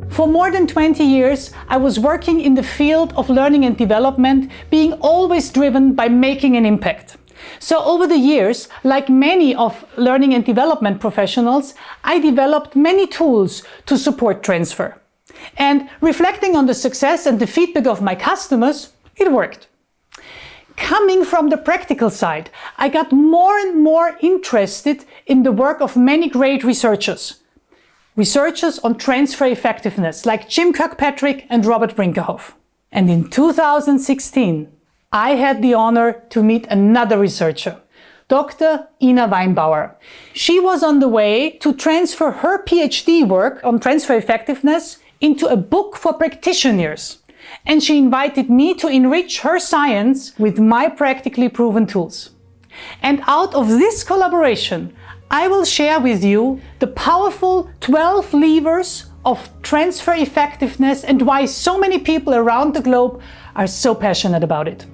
For more than 20 years, I was working in the field of learning and development, being always driven by making an impact. So over the years, like many of learning and development professionals, I developed many tools to support transfer. And reflecting on the success and the feedback of my customers, it worked. Coming from the practical side, I got more and more interested in the work of many great researchers on transfer effectiveness, like Jim Kirkpatrick and Robert Brinkerhoff. And in 2016, I had the honor to meet another researcher, Dr. Ina Weinbauer. She was on the way to transfer her PhD work on transfer effectiveness into a book for practitioners. And she invited me to enrich her science with my practically proven tools. And out of this collaboration, I will share with you the powerful 12 levers of transfer effectiveness and why so many people around the globe are so passionate about it.